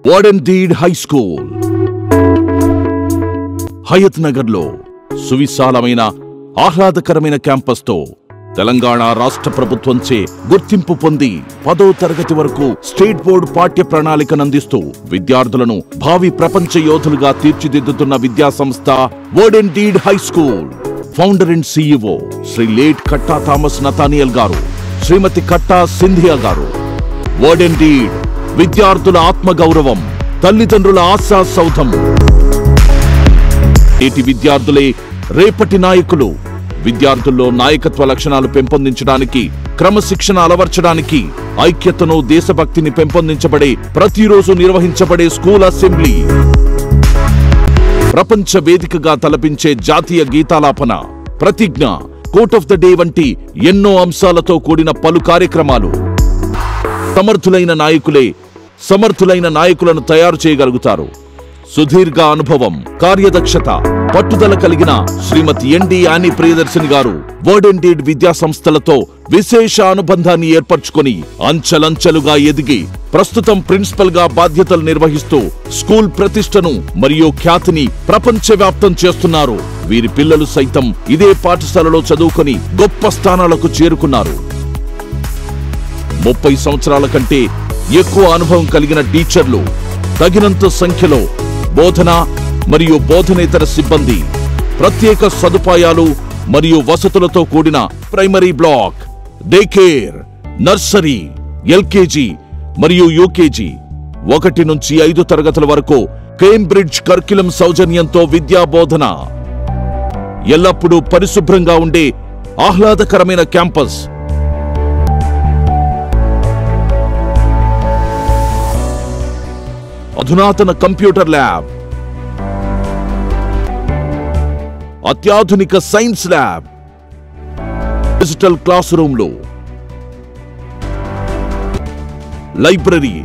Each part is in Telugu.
వార్డెన్డీడ్ హై స్కూల్ హయత్ నగర్ లో సువిశాలమైన ఆహ్లాదకరమైన క్యాంపస్ తో తెలంగాణ రాష్ట్ర ప్రభుత్వంచే గుర్తింపు పొంది 10వ తరగతి వరకు స్టేట్ బోర్డు పాఠ్య ప్రణాళికను అందిస్తూ విద్యార్థులను భావి ప్రపంచ యోధులుగా తీర్చిదిద్దుతున్న విద్యా సంస్థ వార్డెన్డీడ్ high school. Founder and CEO Shri late Katta Thomas Nathaniel garu, Shrimati కట్టా సింధియా గారు. వార్డెన్డీడ్ విద్యార్థుల ఆత్మగౌరవం, తల్లిదండ్రుల ఆశా సౌధం. నేటి విద్యార్థులే రేపటి నాయకులు. విద్యార్థుల్లో నాయకత్వ లక్షణాలు పెంపొందించడానికి, క్రమశిక్షణ అలవర్చడానికి, ఐక్యతను, దేశభక్తిని పెంపొందించబడే ప్రతిరోజు నిర్వహించబడే స్కూల్ అసెంబ్లీ, ప్రపంచ వేదికగా తలపించే జాతీయ గీతాలాపన, ప్రతిజ్ఞ, కోట్ ఆఫ్ ద డే వంటి ఎన్నో అంశాలతో కూడిన పలు కార్యక్రమాలు. సమర్థులైన నాయకులే సమర్థులైన నాయకులను తయారు చేయగలుగుతారు. సుదీర్ఘ అనుభవం, కార్యదక్షత, పట్టుదల కలిగిన శ్రీమతి ఎన్డి యానీ ప్రియదర్శిని గారు వార్డెన్డీడ్ విద్యా సంస్థలతో విశేష అనుబంధాన్ని ఏర్పరచుకొని అంచెలంచెలుగా ఎదిగి ప్రస్తుతం ప్రిన్సిపల్ గా బాధ్యతలు నిర్వహిస్తూ స్కూల్ ప్రతిష్టను మరియు ఖ్యాతిని ప్రపంచవ్యాప్తం చేస్తున్నారు. వీరి పిల్లలు సైతం ఇదే పాఠశాలలో చదువుకొని గొప్ప స్థానాలకు చేరుకున్నారు. 30 సంవత్సరాల కంటే ఎక్కువ అనుభవం కలిగిన టీచర్లు, తగినంత సంఖ్యలో బోధన మరియు బోధనేతర సిబ్బంది, ప్రత్యేక సదుపాయాలు మరియు వసతులతో కూడిన primary block, day care, nursery, LKG మరియు UKG, 1 నుంచి 5 తరగతుల వరకు కేంబ్రిడ్జ్ కరిక్యులం సౌజన్యంతో విద్యా బోధన. ఎల్లప్పుడూ పరిశుభ్రంగా ఉండే ఆహ్లాదకరమైన క్యాంపస్, అధునాతన కంప్యూటర్ ల్యాబ్, అత్యాధునిక సైన్స్ ల్యాబ్, డిజిటల్ క్లాస్ రూమ్లు, లైబ్రరీ,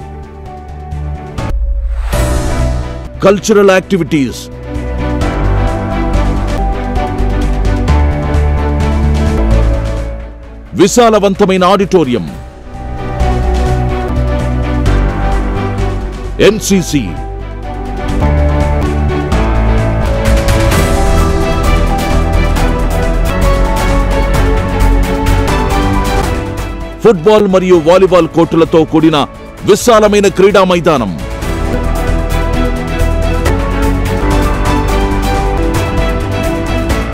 కల్చరల్ యాక్టివిటీస్, విశాలవంతమైన ఆడిటోరియం, NCC, ఫుట్బాల్ మరియు వాలీబాల్ కోర్టులతో కూడిన విశాలమైన క్రీడా మైదానం,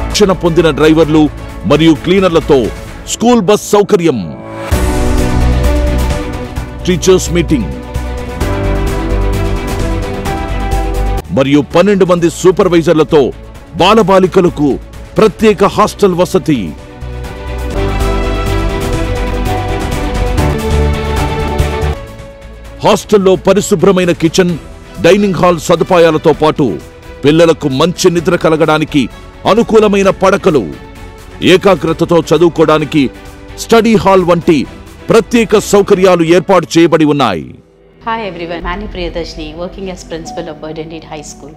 శిక్షణ పొందిన డ్రైవర్లు మరియు క్లీనర్లతో స్కూల్ బస్ సౌకర్యం, టీచర్స్ మీటింగ్ మరియు 12 మంది సూపర్వైజర్లతో బాలబాలికలకు ప్రత్యేక హాస్టల్ వసతి. హాస్టల్లో పరిశుభ్రమైన కిచెన్, డైనింగ్ హాల్ సదుపాయాలతో పాటు పిల్లలకు మంచి నిద్ర కలగడానికి అనుకూలమైన పడకలు, ఏకాగ్రతతో చదువుకోవడానికి స్టడీ హాల్ వంటి ప్రత్యేక సౌకర్యాలు ఏర్పాటు చేయబడి ఉన్నాయి. Hi everyone, Mani Priyadarshini, working as principal of Waterdeed High School.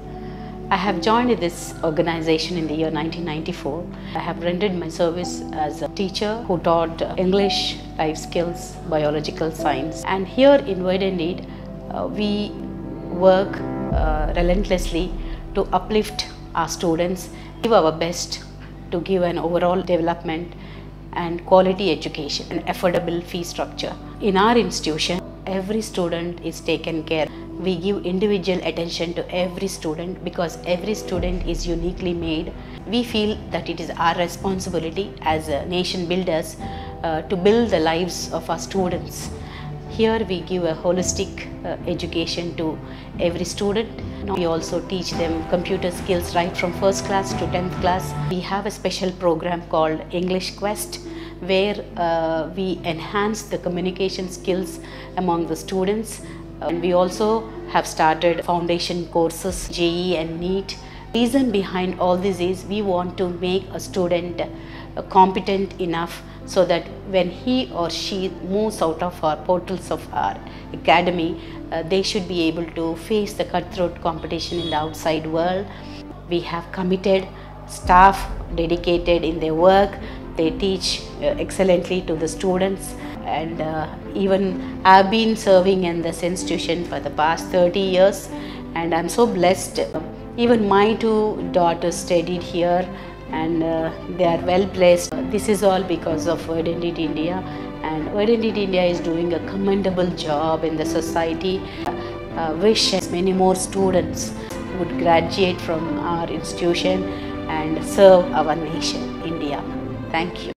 I have joined this organization in the year 1994. I have rendered my service as a teacher who taught English, life skills, biological science. And here in Waterdeed, we work relentlessly to uplift our students, give our best to give an overall development and quality education and affordable fee structure. In our institution, every student is taken care. We give individual attention to every student because every student is uniquely made. We feel that it is our responsibility as nation builders to build the lives of our students. Here we give a holistic education to every student. We also teach them computer skills right from 1st class to 10th class. We have a special program called English Quest, where we enhance the communication skills among the students. And we also have started foundation courses, JEE and NEET. Reason behind all this is we want to make a student competent enough so that when he or she moves out of our portals of our academy, they should be able to face the cutthroat competition in the outside world. We have committed staff dedicated in their work. They teach excellently to the students. and even I've been serving in this institution for the past 30 years, and I'm so blessed. Even my two daughters studied here, and they are well placed. This is all because of Verdant India, and Verdant India is doing a commendable job in the society. Wish many more students would graduate from our institution and serve our nation, India. Thank you.